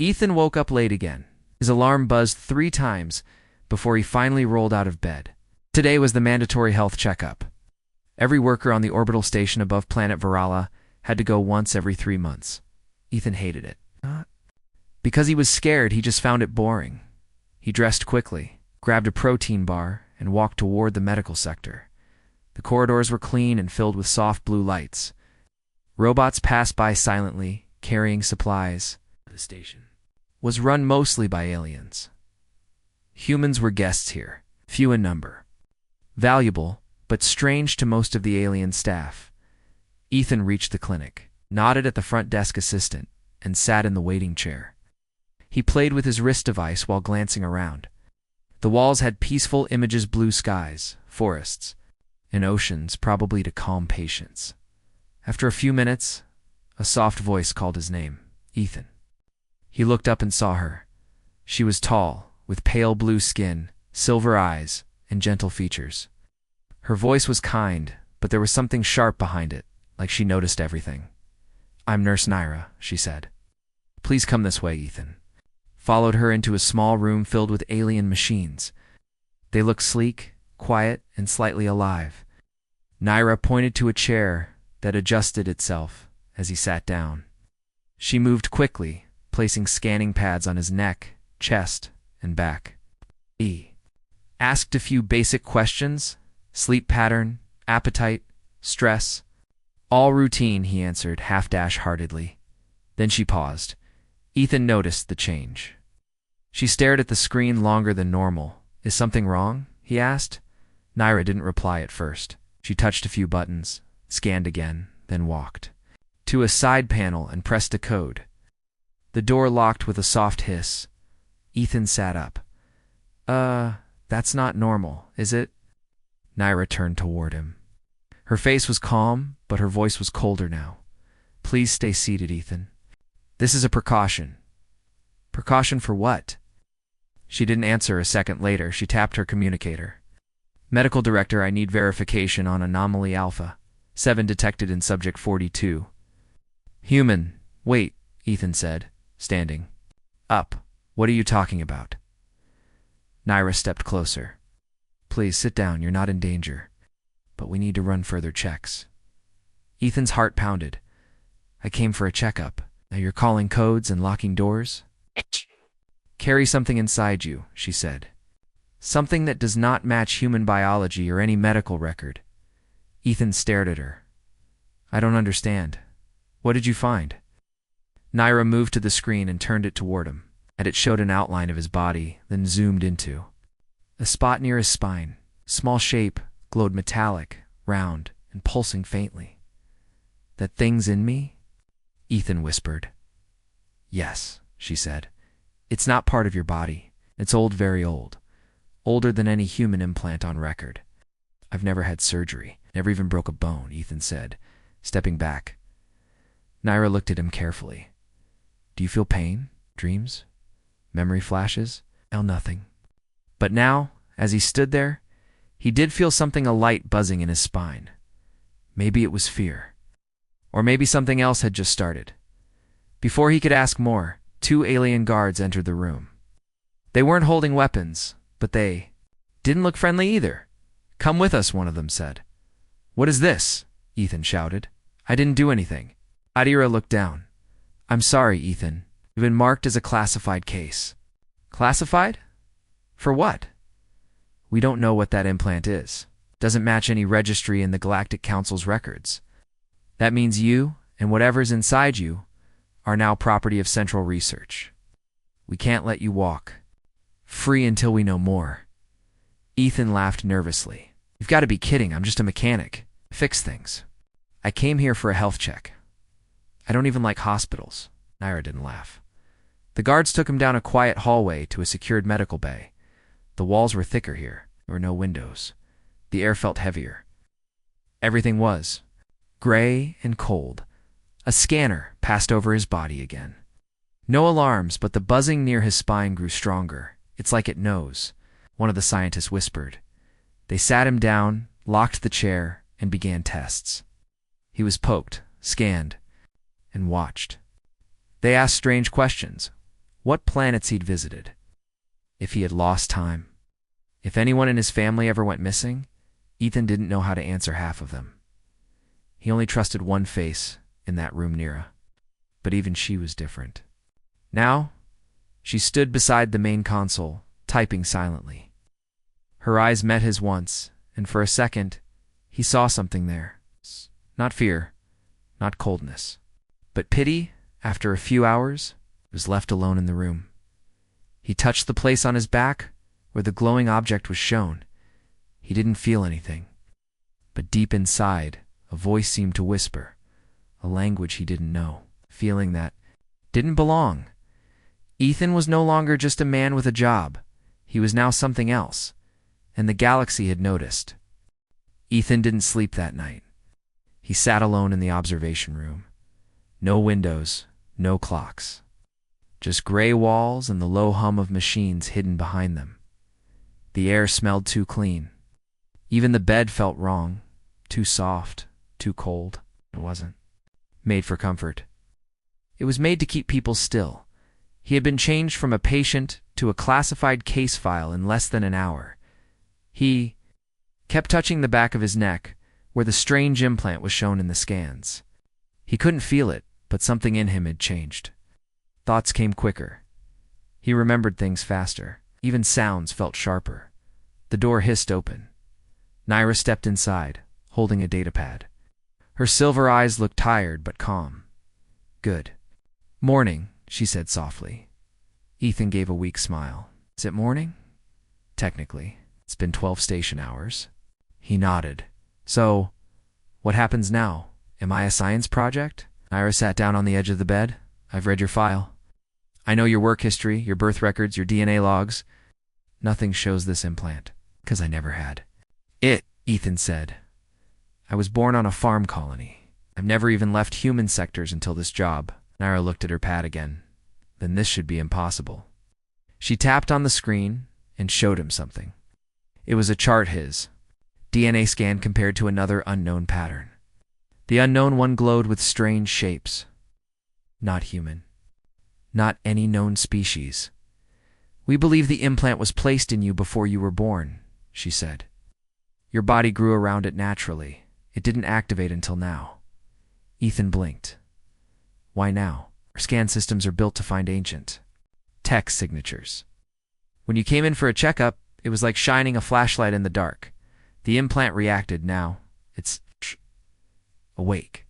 Ethan woke up late again. His alarm buzzed 3 times before he finally rolled out of bed. Today was the mandatory health checkup. Every worker on the orbital station above planet Varala had to go once every 3 months. Ethan hated it. Because he was scared, he just found it boring. He dressed quickly, grabbed a protein bar, and walked toward the medical sector. The corridors were clean and filled with soft blue lights. Robots passed by silently, carrying supplies. The station was run mostly by aliens. Humans were guests here, few in number. Valuable, but strange to most of the alien staff. Ethan reached the clinic, nodded at the front desk assistant, and sat in the waiting chair. He played with his wrist device while glancing around. The walls had peaceful images, blue skies, forests, and oceans, probably to calm patients. After a few minutes, a soft voice called his name, Ethan. He looked up and saw her. She was tall, with pale blue skin, silver eyes, and gentle features. Her voice was kind, but there was something sharp behind it, like she noticed everything. "I'm Nurse Naira," she said. "Please come this way," Ethan followed her into a small room filled with alien machines. They looked sleek, quiet, and slightly alive. Naira pointed to a chair that adjusted itself as he sat down. She moved quickly, placing scanning pads on his neck, chest, and back. He asked a few basic questions: sleep pattern, appetite, stress. "All routine," he answered, half-heartedly. Then she paused. Ethan noticed the change. She stared at the screen longer than normal. "Is something wrong?" he asked. Naira didn't reply at first. She touched a few buttons, scanned again, then walked to a side panel and pressed a code. The door locked with a soft hiss. Ethan sat up. That's not normal, is it?" Naira turned toward him. Her face was calm, but her voice was colder now. "Please stay seated, Ethan. This is a precaution." "Precaution for what?" She didn't answer. A second later, she tapped her communicator. "Medical Director, I need verification on Anomaly Alpha 7 detected in Subject 42. "Human. Wait," Ethan said, standing up. "What are you talking about?" Naira stepped closer. "Please sit down. You're not in danger. But we need to run further checks." Ethan's heart pounded. "I came for a checkup. Now you're calling codes and locking doors?" "Carry something inside you," she said. "Something that does not match human biology or any medical record." Ethan stared at her. "I don't understand. What did you find?" Naira moved to the screen and turned it toward him, and it showed an outline of his body, then zoomed into a spot near his spine. Small shape, glowed metallic, round, and pulsing faintly. "That thing's in me?" Ethan whispered. "Yes," she said. "It's not part of your body. It's old, very old. Older than any human implant on record. I've never had surgery, never even broke a bone," Ethan said, stepping back. Naira looked at him carefully. "Do you feel pain? Dreams? Memory flashes?" "Oh, nothing." But now, as he stood there, he did feel something, a light buzzing in his spine. Maybe it was fear. Or maybe something else had just started. Before he could ask more, 2 alien guards entered the room. They weren't holding weapons, but they didn't look friendly either. "Come with us," one of them said. "What is this?" Ethan shouted. "I didn't do anything." Adira looked down. "I'm sorry, Ethan. You've been marked as a classified case." "Classified? For what?" "We don't know what that implant is. Doesn't match any registry in the Galactic Council's records. That means you, and whatever's inside you, are now property of Central Research. We can't let you walk free until we know more." Ethan laughed nervously. "You've got to be kidding. I'm just a mechanic. Fix things. I came here for a health check. I don't even like hospitals." Naira didn't laugh. The guards took him down a quiet hallway to a secured medical bay. The walls were thicker here. There were no windows. The air felt heavier. Everything was gray and cold. A scanner passed over his body again. No alarms, but the buzzing near his spine grew stronger. "It's like it knows," one of the scientists whispered. They sat him down, locked the chair, and began tests. He was poked, scanned, and watched. They asked strange questions. what planets he'd visited, if he had lost time. If anyone in his family ever went missing, Ethan didn't know how to answer half of them. He only trusted one face in that room near her. But even she was different. Now, she stood beside the main console, typing silently. Her eyes met his once, and for a second, he saw something there. Not fear, not coldness, but pity. After a few hours, he was left alone in the room. He touched the place on his back where the glowing object was shown. He didn't feel anything. But deep inside, a voice seemed to whisper, a language he didn't know, feeling that didn't belong. Ethan was no longer just a man with a job. He was now something else, and the galaxy had noticed. Ethan didn't sleep that night. He sat alone in the observation room. No windows, no clocks. Just gray walls and the low hum of machines hidden behind them. The air smelled too clean. Even the bed felt wrong, too soft, too cold. It wasn't made for comfort. It was made to keep people still. He had been changed from a patient to a classified case file in less than an hour. He kept touching the back of his neck, where the strange implant was shown in the scans. He couldn't feel it, but something in him had changed. Thoughts came quicker. He remembered things faster. Even sounds felt sharper. The door hissed open. Naira stepped inside, holding a datapad. Her silver eyes looked tired but calm. Good. Morning, she said softly. Ethan gave a weak smile. Is it morning? Technically. It's been 12 station hours. He nodded. So, what happens now? Am I a science project? Naira sat down on the edge of the bed. I've read your file. I know your work history, your birth records, your DNA logs. Nothing shows this implant, because I never had. Ethan said. I was born on a farm colony. I've never even left human sectors until this job. Naira looked at her pad again. Then this should be impossible. She tapped on the screen and showed him something. It was a chart his. DNA scan compared to another unknown pattern. The unknown one glowed with strange shapes. Not human. Not any known species. We believe the implant was placed in you before you were born, she said. Your body grew around it naturally. It didn't activate until now. Ethan blinked. Why now? Our scan systems are built to find ancient tech signatures. When you came in for a checkup, it was like shining a flashlight in the dark. The implant reacted now. It's awake.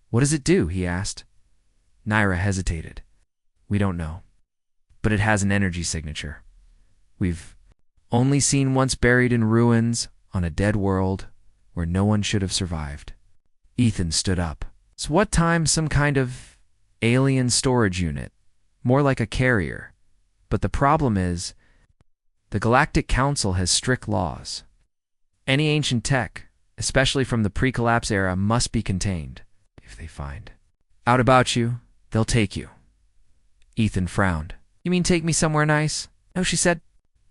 What does it do? He asked. Naira hesitated. We don't know. But it has an energy signature. We've only seen once buried in ruins on a dead world where no one should have survived. Ethan stood up. So what time some kind of alien storage unit? More like a carrier. But the problem is, the Galactic Council has strict laws. Any ancient tech, especially from the pre-collapse era, must be contained. If they find out about you, they'll take you. Ethan frowned. You mean take me somewhere nice? No, she said.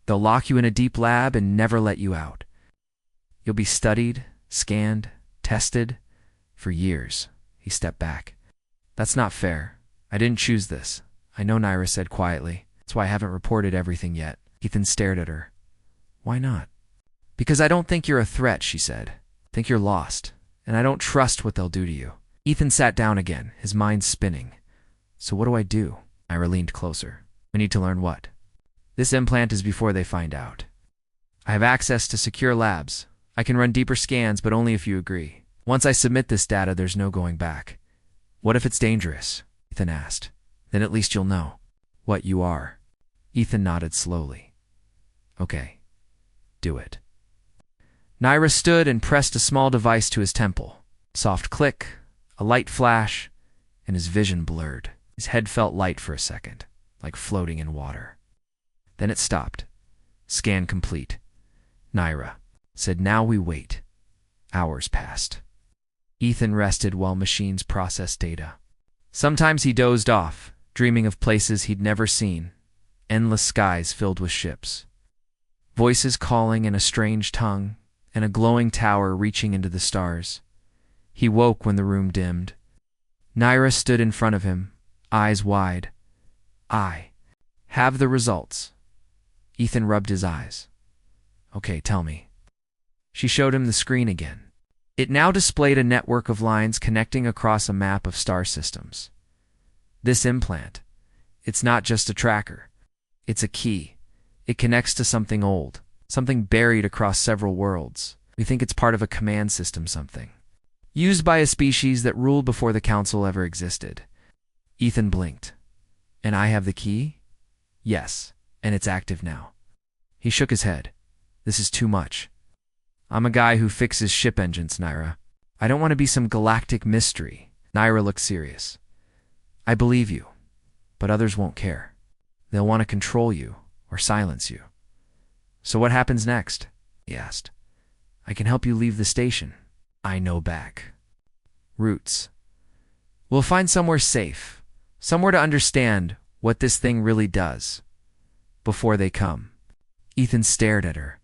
They'll lock you in a deep lab and never let you out. You'll be studied, scanned, tested, for years. He stepped back. That's not fair. I didn't choose this. I know, Naira said quietly. That's why I haven't reported everything yet. Ethan stared at her. Why not? Because I don't think you're a threat, she said. I think you're lost, and I don't trust what they'll do to you. Ethan sat down again, his mind spinning. So what do I do? Naira leaned closer. We need to learn what? This implant is before they find out. I have access to secure labs. I can run deeper scans, but only if you agree. Once I submit this data, there's no going back. What if it's dangerous? Ethan asked. Then at least you'll know what you are. Ethan nodded slowly. Okay. Do it. Naira stood and pressed a small device to his temple. Soft click, a light flash, and his vision blurred. His head felt light for a second, like floating in water. Then it stopped. Scan complete. Naira said, now we wait. Hours passed. Ethan rested while machines processed data. Sometimes he dozed off, dreaming of places he'd never seen, endless skies filled with ships, voices calling in a strange tongue, and a glowing tower reaching into the stars. He woke when the room dimmed. Naira stood in front of him, eyes wide. I have the results. Ethan rubbed his eyes. Okay, tell me. She showed him the screen again. It now displayed a network of lines connecting across a map of star systems. This implant, it's not just a tracker. It's a key. It connects to something old, something buried across several worlds. We think it's part of a command system something. Used by a species that ruled before the Council ever existed. Ethan blinked. And I have the key? Yes, and it's active now. He shook his head. This is too much. I'm a guy who fixes ship engines, Naira. I don't want to be some galactic mystery. Naira looked serious. I believe you, but others won't care. They'll want to control you or silence you. So what happens next? He asked. I can help you leave the station. I know back. Routes. We'll find somewhere safe, somewhere to understand what this thing really does. Before they come. Ethan stared at her.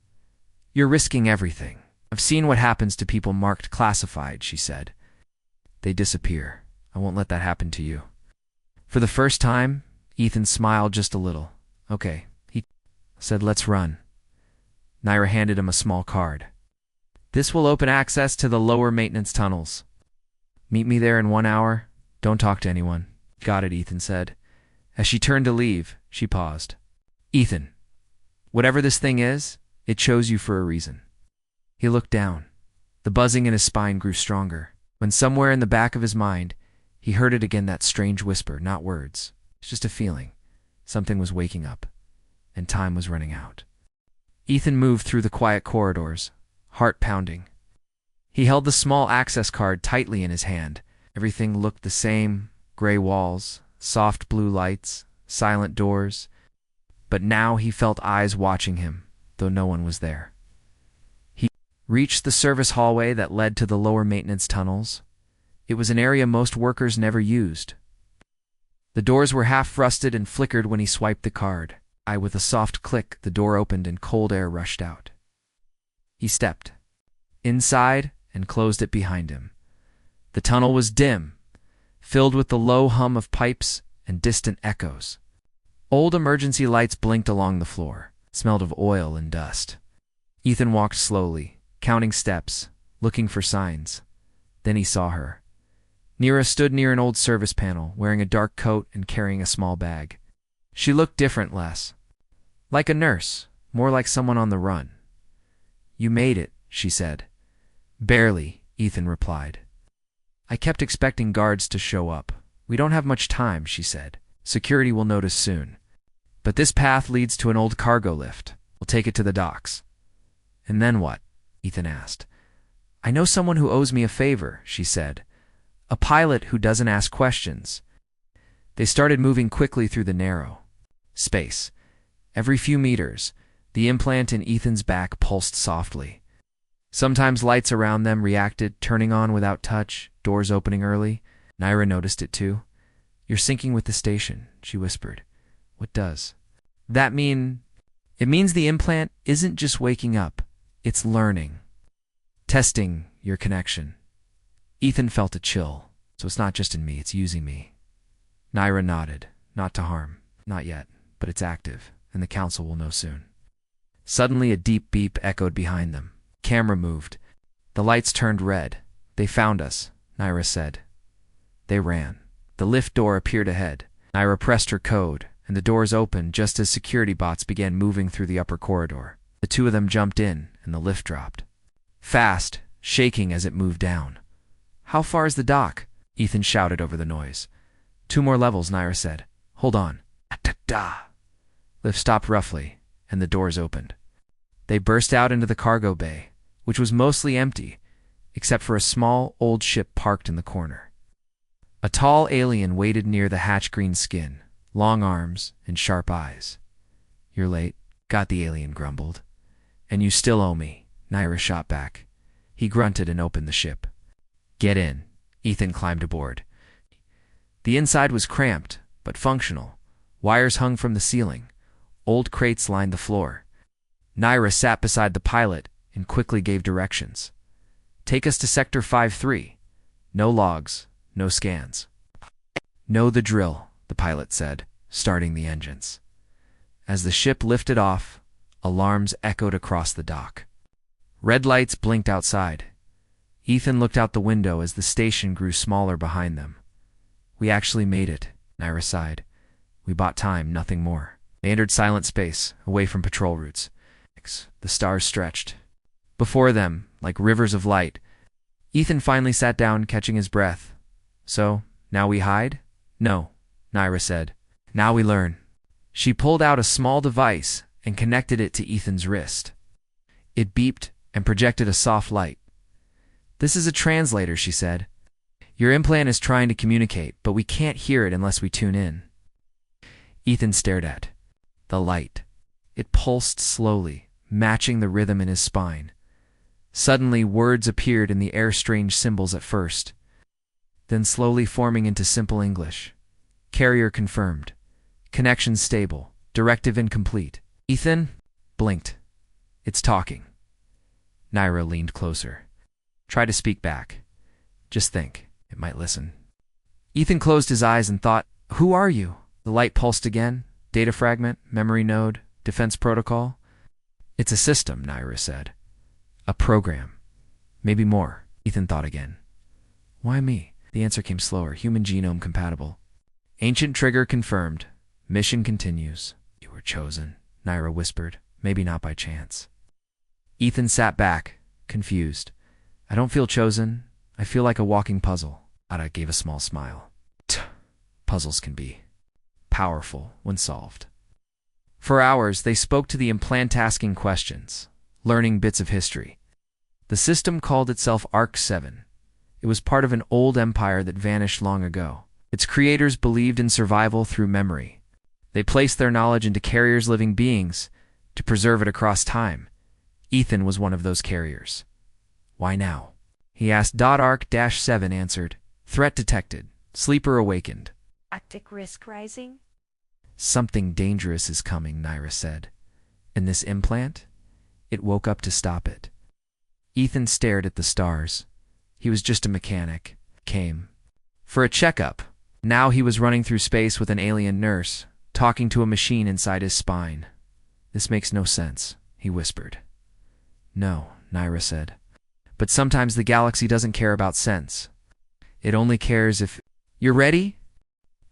You're risking everything. I've seen what happens to people marked classified, she said. They disappear. I won't let that happen to you. For the first time, Ethan smiled just a little. Okay, he said, let's run. Naira handed him a small card. This will open access to the lower maintenance tunnels. Meet me there in 1 hour. Don't talk to anyone. Got it, Ethan said. As she turned to leave, she paused. Ethan, whatever this thing is, it chose you for a reason. He looked down. The buzzing in his spine grew stronger. When somewhere in the back of his mind, he heard it again, that strange whisper, not words. It's just a feeling. Something was waking up, and time was running out. Ethan moved through the quiet corridors, heart pounding. He held the small access card tightly in his hand. Everything looked the same, gray walls, soft blue lights, silent doors. But now he felt eyes watching him, though no one was there. He reached the service hallway that led to the lower maintenance tunnels. It was an area most workers never used. The doors were half rusted and flickered when he swiped the card. With a soft click, the door opened and cold air rushed out. He stepped inside and closed it behind him. The tunnel was dim, filled with the low hum of pipes and distant echoes. Old emergency lights blinked along the floor, smelled of oil and dust. Ethan walked slowly, counting steps, looking for signs. Then he saw her. Naira stood near an old service panel, wearing a dark coat and carrying a small bag. She looked different, less like a nurse, more like someone on the run. You made it, she said. Barely, Ethan replied. I kept expecting guards to show up. We don't have much time, she said. Security will notice soon. But this path leads to an old cargo lift. We'll take it to the docks. And then what? Ethan asked. I know someone who owes me a favor, she said. A pilot who doesn't ask questions. They started moving quickly through the narrow space. Every few meters, the implant in Ethan's back pulsed softly. Sometimes lights around them reacted, turning on without touch, doors opening early. Naira noticed it too. You're syncing with the station, she whispered. What does that mean? It means the implant isn't just waking up, it's learning. Testing your connection. Ethan felt a chill. So it's not just in me, it's using me. Naira nodded. Not to harm. Not yet. But it's active, and the council will know soon. Suddenly a deep beep echoed behind them. Camera moved. The lights turned red. They found us, Naira said. They ran. The lift door appeared ahead. Naira pressed her code, and the doors opened just as security bots began moving through the upper corridor. The two of them jumped in, and the lift dropped. Fast, shaking as it moved down. How far is the dock? Ethan shouted over the noise. 2 more levels, Naira said. Hold on. Da-da! Lift stopped roughly, and the doors opened. They burst out into the cargo bay, which was mostly empty, except for a small, old ship parked in the corner. A tall alien waited near the hatch-green skin, long arms and sharp eyes. You're late, God, the alien grumbled. And you still owe me, Naira shot back. He grunted and opened the ship. Get in. Ethan climbed aboard. The inside was cramped, but functional. Wires hung from the ceiling. Old crates lined the floor. Naira sat beside the pilot and quickly gave directions. Take us to Sector 5-3. No logs, no scans. Know the drill, the pilot said. starting the engines. As the ship lifted off, alarms echoed across the dock. Red lights blinked outside. Ethan looked out the window as the station grew smaller behind them. "We actually made it," Naira sighed. "We bought time, nothing more." They entered silent space, away from patrol routes. The stars stretched before them, like rivers of light. Ethan finally sat down, catching his breath. "So, now we hide?" "No," Naira said. "Now we learn." She pulled out a small device and connected it to Ethan's wrist. It beeped and projected a soft light. "This is a translator," she said. "Your implant is trying to communicate, but we can't hear it unless we tune in." Ethan stared at the light. It pulsed slowly, matching the rhythm in his spine. Suddenly, words appeared in the air, strange symbols at first, then slowly forming into simple English. "Carrier confirmed. Connection stable. Directive incomplete." Ethan blinked. "It's talking." Naira leaned closer. "Try to speak back. Just think, it might listen." Ethan closed his eyes and thought, "Who are you?" The light pulsed again. "Data fragment, memory node, defense protocol." "It's a system," Naira said. "A program. Maybe more." Ethan thought again. "Why me?" The answer came slower. "Human genome compatible." "Ancient trigger confirmed. Mission continues." "You were chosen," Naira whispered. "Maybe not by chance." Ethan sat back, confused. "I don't feel chosen. I feel like a walking puzzle." Ada gave a small smile. Puzzles can be powerful when solved. For hours, they spoke to the implant, asking questions, learning bits of history. The system called itself ARC-7. It was part of an old empire that vanished long ago. Its creators believed in survival through memory. They placed their knowledge into carriers, living beings, to preserve it across time. Ethan was one of those carriers. "Why now?" he asked. "ARC-7 answered. Threat detected. Sleeper awakened." Arctic risk rising? "Something dangerous is coming," Naira said. "And this implant? It woke up to stop it." Ethan stared at the stars. He was just a mechanic. Came for a checkup. Now he was running through space with an alien nurse, talking to a machine inside his spine. "This makes no sense," he whispered. "No," Naira said. "But sometimes the galaxy doesn't care about sense. It only cares if you're ready."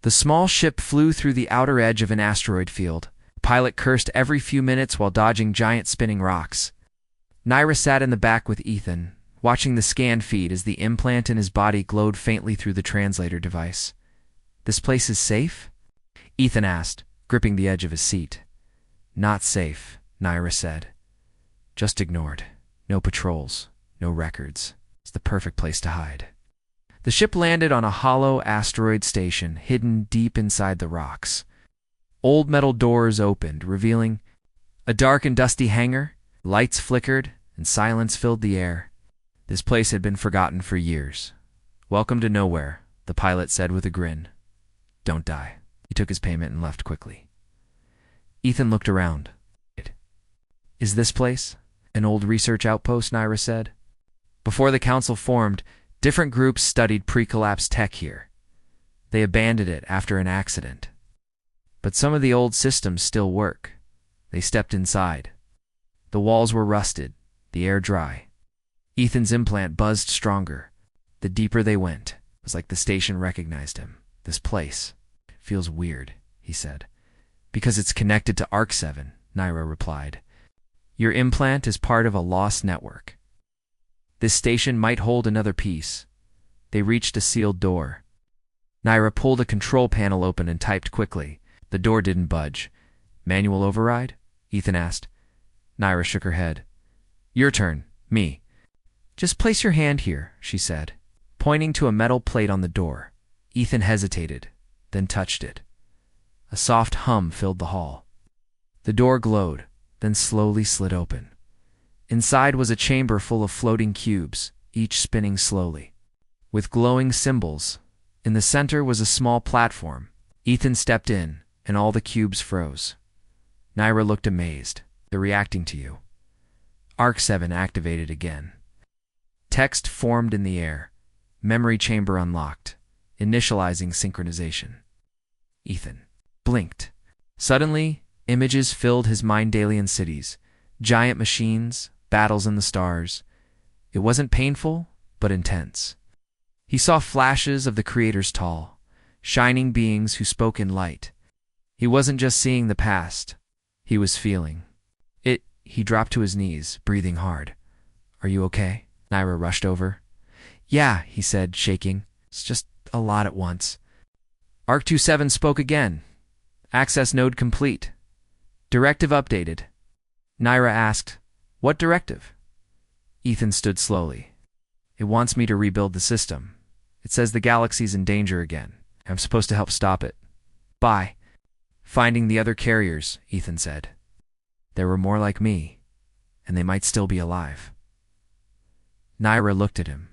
The small ship flew through the outer edge of an asteroid field. The pilot cursed every few minutes while dodging giant spinning rocks. Naira sat in the back with Ethan, watching the scan feed as the implant in his body glowed faintly through the translator device. "This place is safe?" Ethan asked, gripping the edge of his seat. "Not safe," Naira said. "Just ignored. No patrols, no records. It's the perfect place to hide." The ship landed on a hollow asteroid station hidden deep inside the rocks. Old metal doors opened, revealing a dark and dusty hangar. Lights flickered, and silence filled the air. This place had been forgotten for years. "Welcome to nowhere," the pilot said with a grin. "Don't die." He took his payment and left quickly. Ethan looked around. "Is this place an old research outpost?" Naira said. "Before the council formed, different groups studied pre-collapse tech here. They abandoned it after an accident. But some of the old systems still work." They stepped inside. The walls were rusted, the air dry. Ethan's implant buzzed stronger. The deeper they went, it was like the station recognized him. "This place feels weird," he said. "Because it's connected to ARC-7, Naira replied. "Your implant is part of a lost network. This station might hold another piece." They reached a sealed door. Naira pulled a control panel open and typed quickly. The door didn't budge. "Manual override?" Ethan asked. Naira shook her head. "Your turn. Me." "Just place your hand here," she said, pointing to a metal plate on the door. Ethan hesitated, then touched it. A soft hum filled the hall. The door glowed, then slowly slid open. Inside was a chamber full of floating cubes, each spinning slowly, with glowing symbols. In the center was a small platform. Ethan stepped in, and all the cubes froze. Naira looked amazed. "They're reacting to you." ARC-7 activated again. Text formed in the air. Memory chamber unlocked, initializing synchronization. Ethan blinked. Suddenly, images filled his mind, alien cities, giant machines, battles in the stars. It wasn't painful, but intense. He saw flashes of the Creator's tall, shining beings who spoke in light. He wasn't just seeing the past. He was feeling it. He dropped to his knees, breathing hard. "Are you okay?" Naira rushed over. "Yeah," he said, shaking. "It's just a lot at once." ARC 27 spoke again. "Access node complete. Directive updated." Naira asked, "What directive?" Ethan stood slowly. "It wants me to rebuild the system. It says the galaxy's in danger again. I'm supposed to help stop it." "By finding the other carriers," Ethan said. "There were more like me, and they might still be alive." Naira looked at him.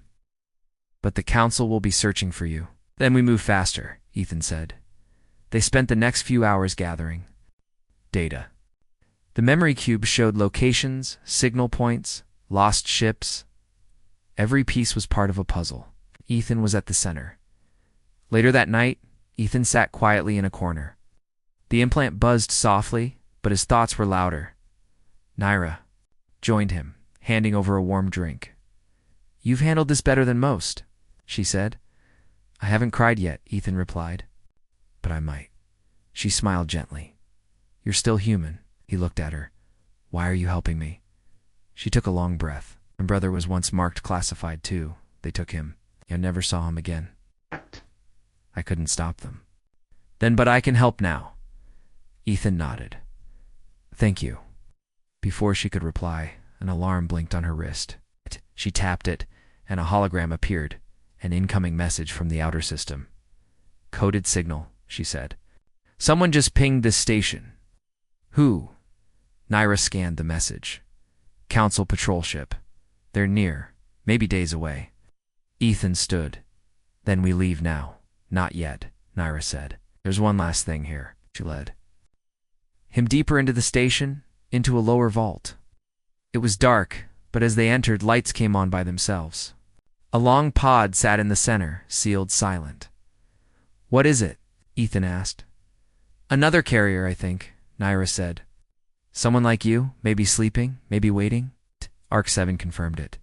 "But the Council will be searching for you." "Then we move faster," Ethan said. They spent the next few hours gathering data. The memory cube showed locations, signal points, lost ships. Every piece was part of a puzzle. Ethan was at the center. Later that night, Ethan sat quietly in a corner. The implant buzzed softly, but his thoughts were louder. Naira joined him, handing over a warm drink. "You've handled this better than most," she said. "I haven't cried yet," Ethan replied. "But I might." She smiled gently. "You're still human." He looked at her. "Why are you helping me?" She took a long breath. "My brother was once marked classified too. They took him. I never saw him again. I couldn't stop them." "Then, but I can help now." Ethan nodded. "Thank you." Before she could reply, an alarm blinked on her wrist. She tapped it, and a hologram appeared, an incoming message from the outer system. "Coded signal," she said. "Someone just pinged this station." "Who?" Naira scanned the message. "Council patrol ship. They're near, maybe days away." Ethan stood. "Then we leave now." "Not yet," Naira said. "There's one last thing here." She led him deeper into the station, into a lower vault. It was dark, but as they entered, lights came on by themselves. A long pod sat in the center, sealed silent. "What is it?" Ethan asked. "Another carrier, I think," Naira said. "Someone like you, maybe sleeping, maybe waiting." ARC 7 confirmed it.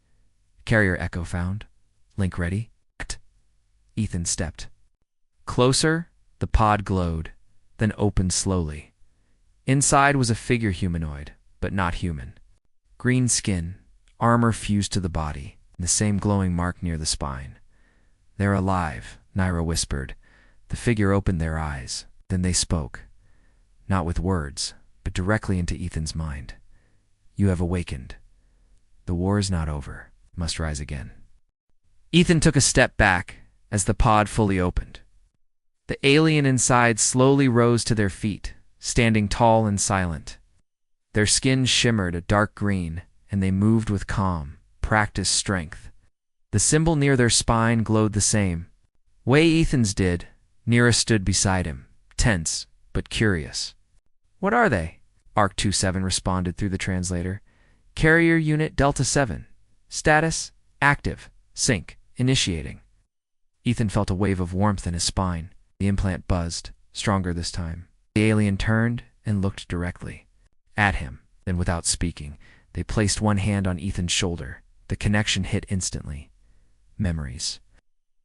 "Carrier echo found. Link ready." Ethan stepped closer. The pod glowed, then opened slowly. Inside was a figure humanoid, but not human. Green skin, armor fused to the body, and the same glowing mark near the spine. "They're alive," Naira whispered. The figure opened their eyes. Then they spoke. Not with words, but directly into Ethan's mind. "You have awakened. The war is not over. It must rise again." Ethan took a step back as the pod fully opened. The alien inside slowly rose to their feet, standing tall and silent. Their skin shimmered a dark green, and they moved with calm, practiced strength. The symbol near their spine glowed the same way Ethan's did. Naira stood beside him, tense but curious. "What are they?" ARC 27 responded through the translator. "Carrier Unit Delta 7. Status: active. Sync. Initiating." Ethan felt a wave of warmth in his spine. The implant buzzed, stronger this time. The alien turned and looked directly at him. Then, without speaking, they placed one hand on Ethan's shoulder. The connection hit instantly. Memories,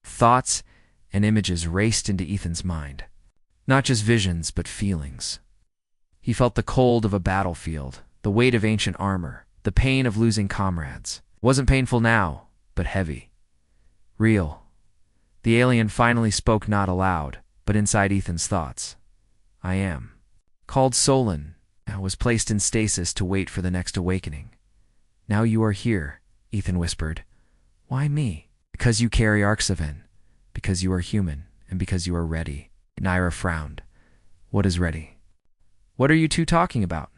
thoughts, and images raced into Ethan's mind. Not just visions, but feelings. He felt the cold of a battlefield, the weight of ancient armor, the pain of losing comrades. It wasn't painful now, but heavy. Real. The alien finally spoke, not aloud, but inside Ethan's thoughts. "I am." Called Solon, was placed in stasis to wait for the next awakening. "Now you are here," Ethan whispered. "Why me?" "Because you carry ARC 7, because you are human, and because you are ready." Naira frowned. "What is ready?" "What are you two talking about?"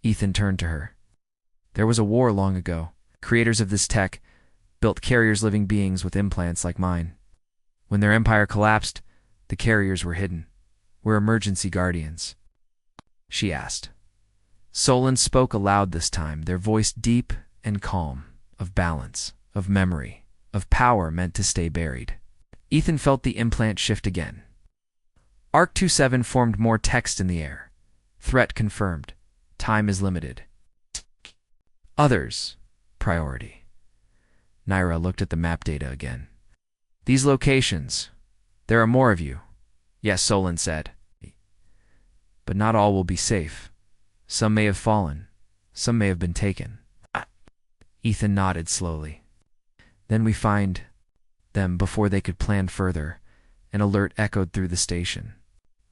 Ethan turned to her. "There was a war long ago. Creators of this tech built carriers, living beings with implants like mine. When their empire collapsed, the carriers were hidden. We're emergency guardians." She asked. Solon spoke aloud this time, their voice deep and calm, of balance, of memory, of power meant to stay buried. Ethan felt the implant shift again. ARC-27 formed more text in the air. Threat confirmed. Time is limited. Others. Priority. Naira looked at the map data again. These locations. There are more of you. Yes, Solon said. But not all will be safe. Some may have fallen. Some may have been taken. Ethan nodded slowly. Then we find them before they could plan further. An alert echoed through the station.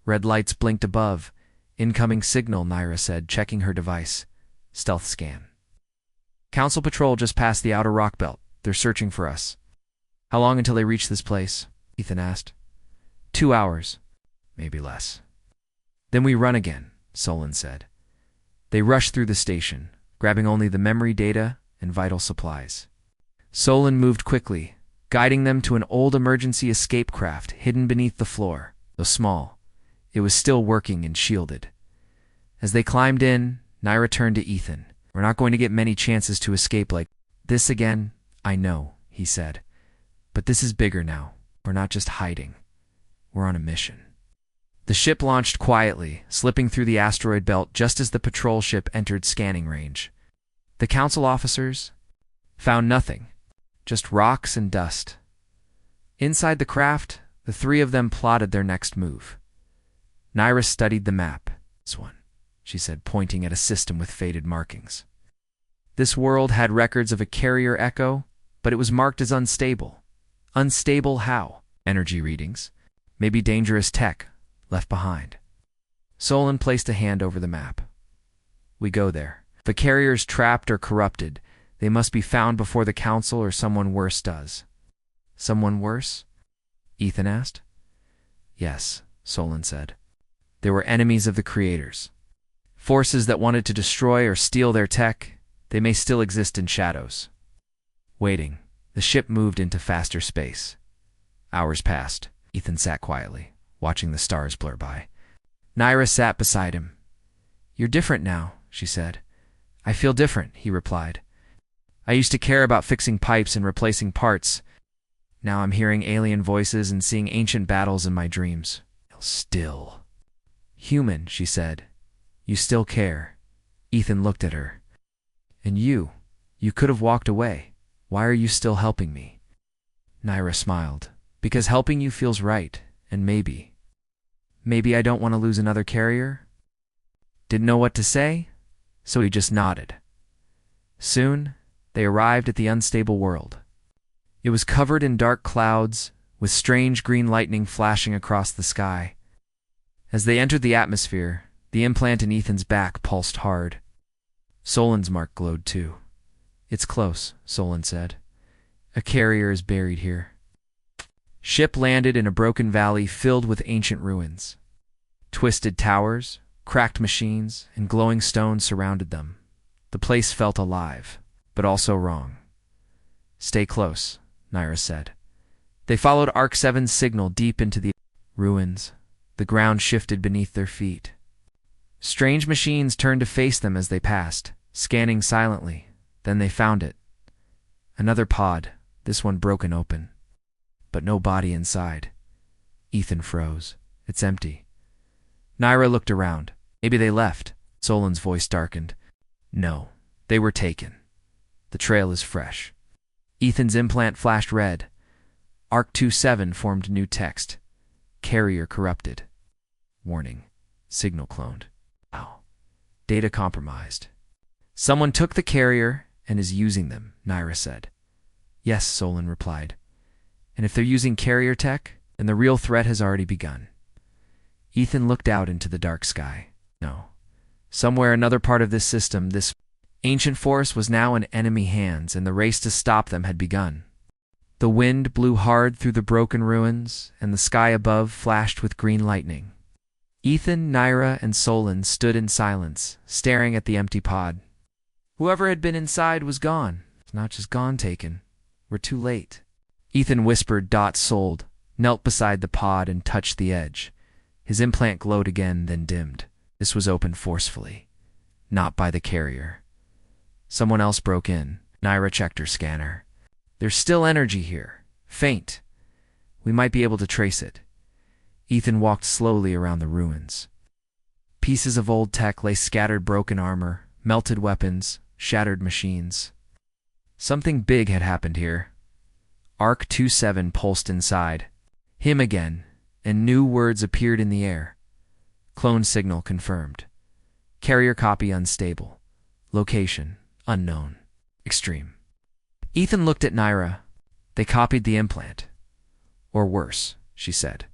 Red lights blinked above. Incoming signal, Naira said, checking her device. Stealth scan. Council patrol just passed the outer rock belt. They're searching for us. How long until they reach this place? Ethan asked. 2 hours. Maybe less. Then we run again, Solon said. They rushed through the station, grabbing only the memory data and vital supplies. Solon moved quickly, guiding them to an old emergency escape craft hidden beneath the floor. Though small, it was still working and shielded. As they climbed in, Naira turned to Ethan. We're not going to get many chances to escape like this again, I know, he said. But this is bigger now. We're not just hiding. We're on a mission. The ship launched quietly, slipping through the asteroid belt just as the patrol ship entered scanning range. The council officers found nothing, just rocks and dust. Inside the craft, the three of them plotted their next move. Naira studied the map. This one, she said, pointing at a system with faded markings. This world had records of a carrier echo, but it was marked as unstable. Unstable how? Energy readings. Maybe dangerous tech left behind. Solon placed a hand over the map. We go there. If a carrier's trapped or corrupted, they must be found before the council or someone worse does. Someone worse? Ethan asked. Yes, Solon said. They were enemies of the creators. Forces that wanted to destroy or steal their tech. They may still exist in shadows. Waiting, the ship moved into faster space. Hours passed. Ethan sat quietly, watching the stars blur by. Naira sat beside him. You're different now, she said. I feel different, he replied. I used to care about fixing pipes and replacing parts. Now I'm hearing alien voices and seeing ancient battles in my dreams. Still. Human, she said. You still care. Ethan looked at her. And you could have walked away. Why are you still helping me? Naira smiled. Because helping you feels right, and maybe I don't want to lose another carrier? Didn't know what to say, so he just nodded. Soon, they arrived at the unstable world. It was covered in dark clouds, with strange green lightning flashing across the sky. As they entered the atmosphere, the implant in Ethan's back pulsed hard. Solon's mark glowed too. It's close, Solon said. A carrier is buried here. Ship landed in a broken valley filled with ancient ruins. Twisted towers, cracked machines, and glowing stones surrounded them. The place felt alive, but also wrong. Stay close, Naira said. They followed ARC-7's signal deep into the ruins. The ground shifted beneath their feet. Strange machines turned to face them as they passed, scanning silently. Then they found it. Another pod, this one broken open. But no body inside. Ethan froze. It's empty. Naira looked around. Maybe they left. Solon's voice darkened. No, they were taken. The trail is fresh. Ethan's implant flashed red. ARC-27 formed new text. Carrier corrupted. Warning. Signal cloned. Wow. Data compromised. Someone took the carrier and is using them, Naira said. Yes, Solon replied. And if they're using carrier tech, then the real threat has already begun. Ethan looked out into the dark sky. No. Somewhere another part of this system, this ancient force was now in enemy hands, and the race to stop them had begun. The wind blew hard through the broken ruins, and the sky above flashed with green lightning. Ethan, Naira, and Solon stood in silence, staring at the empty pod. Whoever had been inside was gone. It's not just gone, taken. We're too late. Ethan whispered sold, knelt beside the pod and touched the edge. His implant glowed again, then dimmed. This was opened forcefully. Not by the carrier. Someone else broke in. Naira checked her scanner. There's still energy here. Faint. We might be able to trace it. Ethan walked slowly around the ruins. Pieces of old tech lay scattered, broken armor, melted weapons, shattered machines. Something big had happened here. Arc 27 pulsed inside. Him again, and new words appeared in the air. Clone signal confirmed. Carrier copy unstable. Location unknown. Extreme. Ethan looked at Naira. They copied the implant. Or worse, she said.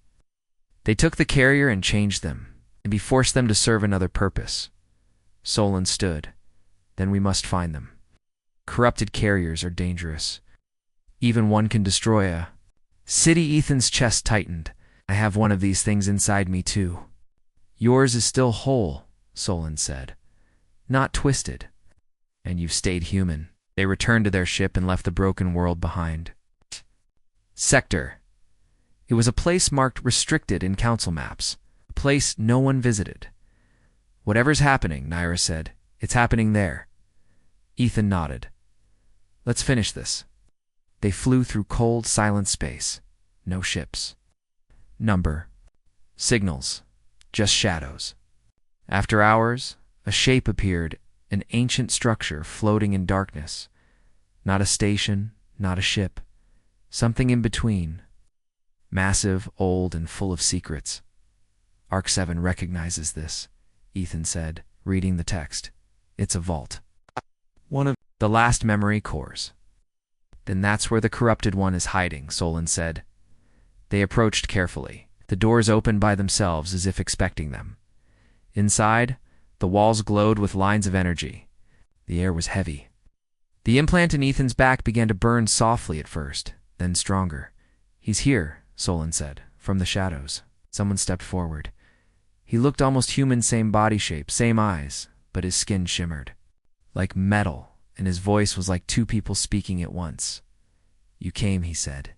They took the carrier and changed them, and forced them to serve another purpose. Solon stood. Then we must find them. Corrupted carriers are dangerous. Even one can destroy a city. Ethan's chest tightened. I have one of these things inside me too. Yours is still whole, Solon said. Not twisted. And you've stayed human. They returned to their ship and left the broken world behind. Sector. It was a place marked restricted in council maps. A place no one visited. Whatever's happening, Naira said. It's happening there. Ethan nodded. Let's finish this. They flew through cold, silent space. No ships. Number. Signals. Just shadows. After hours, a shape appeared, an ancient structure floating in darkness. Not a station, not a ship. Something in between. Massive, old, and full of secrets. Arc 7 recognizes this, Ethan said, reading the text. It's a vault. One of the last memory cores. Then that's where the corrupted one is hiding, Solon said. They approached carefully. The doors opened by themselves as if expecting them. Inside, the walls glowed with lines of energy. The air was heavy. The implant in Ethan's back began to burn softly at first, then stronger. He's here, Solon said, from the shadows. Someone stepped forward. He looked almost human, same body shape, same eyes, but his skin shimmered. Like metal, and his voice was like two people speaking at once. You came, he said.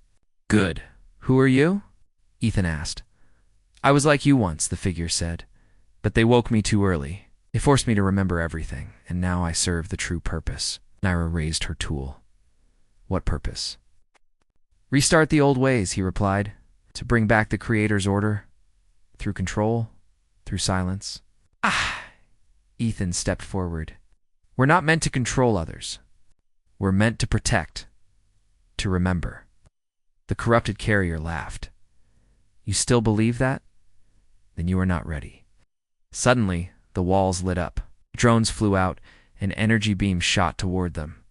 Good. Who are you? Ethan asked. I was like you once, the figure said. But they woke me too early. They forced me to remember everything, and now I serve the true purpose. Naira raised her tool. What purpose? Restart the old ways, he replied. To bring back the Creator's order. Through control. Through silence. Ethan stepped forward. We're not meant to control others. We're meant to protect. To remember. The corrupted carrier laughed. You still believe that? Then you are not ready. Suddenly, the walls lit up. Drones flew out, and energy beams shot toward them.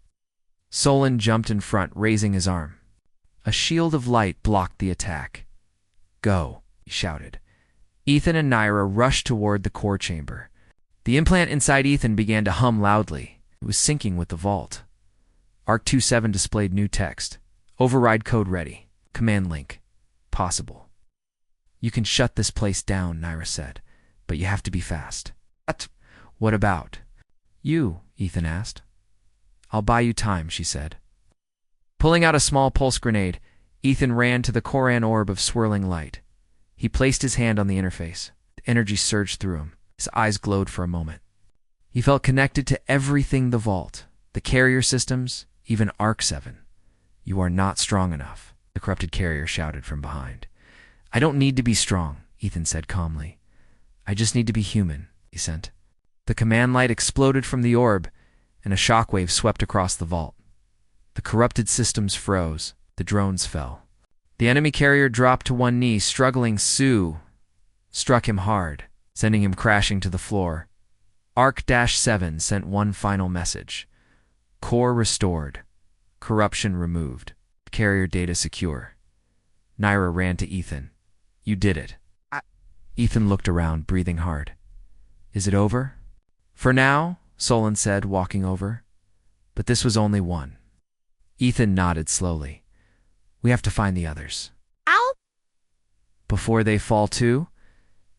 Solon jumped in front, raising his arm. A shield of light blocked the attack. Go, he shouted. Ethan and Naira rushed toward the core chamber. The implant inside Ethan began to hum loudly. It was syncing with the vault. Arc 27 displayed new text. Override code ready. Command link. Possible. You can shut this place down, Naira said, but you have to be fast. What about? You, Ethan asked. I'll buy you time, she said. Pulling out a small pulse grenade, Ethan ran to the Koran orb of swirling light. He placed his hand on the interface. The energy surged through him. His eyes glowed for a moment. He felt connected to everything the vault, the carrier systems, even Arc 7. You are not strong enough, the corrupted carrier shouted from behind. I don't need to be strong, Ethan said calmly. I just need to be human, he sent. The command light exploded from the orb, and a shockwave swept across the vault. The corrupted systems froze. The drones fell. The enemy carrier dropped to one knee, struggling. Sue struck him hard, sending him crashing to the floor. Arc-7 sent one final message. Core restored. Corruption removed. Carrier data secure. Naira ran to Ethan. You did it. Ethan looked around, breathing hard. Is it over? For now, Solon said, walking over. But this was only one. Ethan nodded slowly. We have to find the others. Ow! Before they fall too?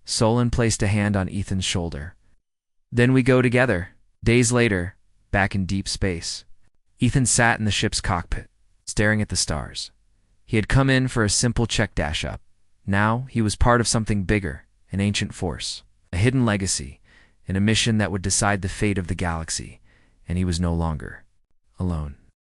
Solon placed a hand on Ethan's shoulder. Then we go together. Days later, back in deep space. Ethan sat in the ship's cockpit, staring at the stars. He had come in for a simple check dash-up. Now he was part of something bigger, an ancient force, a hidden legacy, and a mission that would decide the fate of the galaxy, and he was no longer alone.